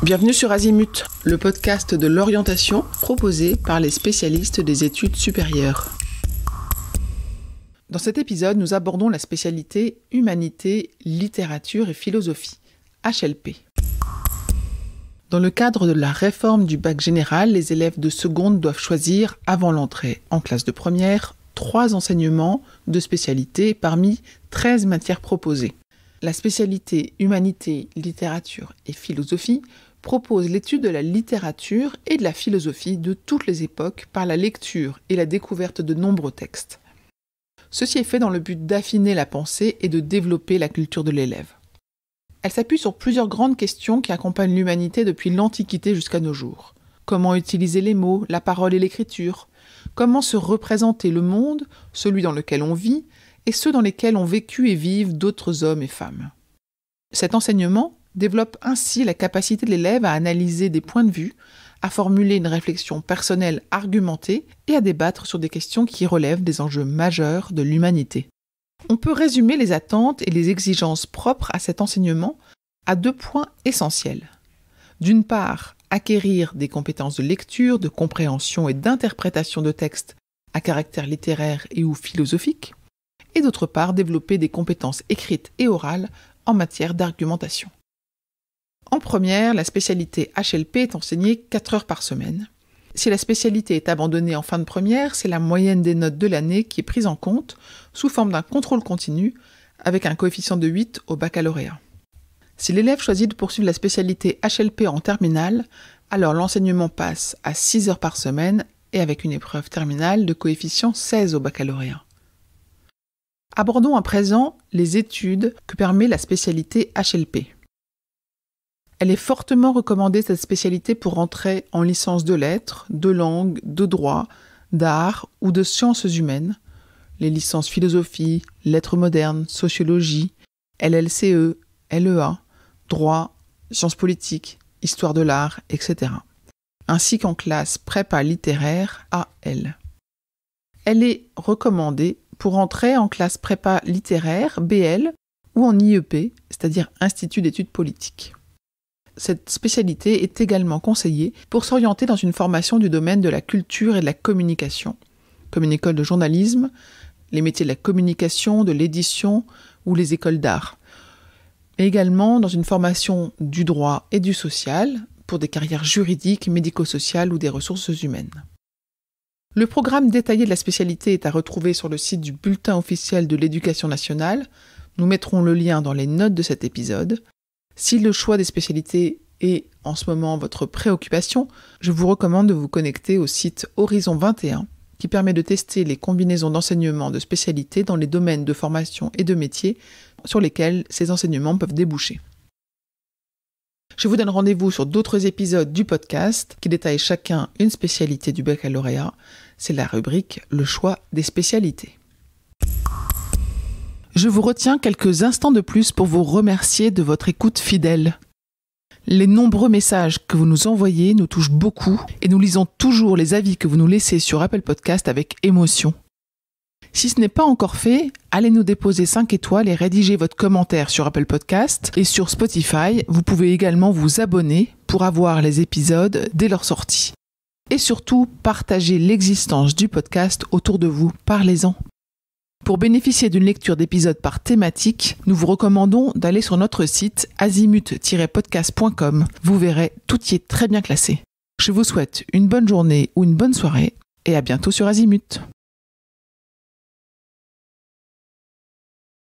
Bienvenue sur Azimut, le podcast de l'orientation proposé par les spécialistes des études supérieures. Dans cet épisode, nous abordons la spécialité Humanité, Littérature et Philosophie, HLP. Dans le cadre de la réforme du bac général, les élèves de seconde doivent choisir, avant l'entrée en classe de première, 3 enseignements de spécialité parmi 13 matières proposées. La spécialité Humanité, Littérature et Philosophie propose l'étude de la littérature et de la philosophie de toutes les époques par la lecture et la découverte de nombreux textes. Ceci est fait dans le but d'affiner la pensée et de développer la culture de l'élève. Elle s'appuie sur plusieurs grandes questions qui accompagnent l'humanité depuis l'Antiquité jusqu'à nos jours. Comment utiliser les mots, la parole et l'écriture ? Comment se représenter le monde, celui dans lequel on vit, et ceux dans lesquels ont vécu et vivent d'autres hommes et femmes ? Cet enseignement développe ainsi la capacité de l'élève à analyser des points de vue, à formuler une réflexion personnelle argumentée et à débattre sur des questions qui relèvent des enjeux majeurs de l'humanité. On peut résumer les attentes et les exigences propres à cet enseignement à 2 points essentiels. D'une part, acquérir des compétences de lecture, de compréhension et d'interprétation de textes à caractère littéraire et ou philosophique, et d'autre part, développer des compétences écrites et orales en matière d'argumentation. En première, la spécialité HLP est enseignée 4 heures par semaine. Si la spécialité est abandonnée en fin de première, c'est la moyenne des notes de l'année qui est prise en compte sous forme d'un contrôle continu avec un coefficient de 8 au baccalauréat. Si l'élève choisit de poursuivre la spécialité HLP en terminale, alors l'enseignement passe à 6 heures par semaine et avec une épreuve terminale de coefficient 16 au baccalauréat. Abordons à présent les études que permet la spécialité HLP. Elle est fortement recommandée, cette spécialité, pour entrer en licence de lettres, de langue, de droit, d'art ou de sciences humaines, les licences philosophie, lettres modernes, sociologie, LLCE, LEA, droit, sciences politiques, histoire de l'art, etc. Ainsi qu'en classe prépa littéraire AL. Elle est recommandée pour entrer en classe prépa littéraire BL ou en IEP, c'est-à-dire Institut d'études politiques. Cette spécialité est également conseillée pour s'orienter dans une formation du domaine de la culture et de la communication, comme une école de journalisme, les métiers de la communication, de l'édition ou les écoles d'art. Mais également dans une formation du droit et du social pour des carrières juridiques, médico-sociales ou des ressources humaines. Le programme détaillé de la spécialité est à retrouver sur le site du Bulletin officiel de l'Éducation nationale. Nous mettrons le lien dans les notes de cet épisode. Si le choix des spécialités est en ce moment votre préoccupation, je vous recommande de vous connecter au site Horizon 21 qui permet de tester les combinaisons d'enseignements de spécialités dans les domaines de formation et de métiers sur lesquels ces enseignements peuvent déboucher. Je vous donne rendez-vous sur d'autres épisodes du podcast qui détaillent chacun une spécialité du baccalauréat. C'est la rubrique « Le choix des spécialités ». Je vous retiens quelques instants de plus pour vous remercier de votre écoute fidèle. Les nombreux messages que vous nous envoyez nous touchent beaucoup et nous lisons toujours les avis que vous nous laissez sur Apple Podcast avec émotion. Si ce n'est pas encore fait, allez nous déposer 5 étoiles et rédiger votre commentaire sur Apple Podcast et sur Spotify. Vous pouvez également vous abonner pour avoir les épisodes dès leur sortie. Et surtout, partagez l'existence du podcast autour de vous. Parlez-en. Pour bénéficier d'une lecture d'épisodes par thématique, nous vous recommandons d'aller sur notre site azimut-podcast.com. Vous verrez, tout y est très bien classé. Je vous souhaite une bonne journée ou une bonne soirée et à bientôt sur Azimut.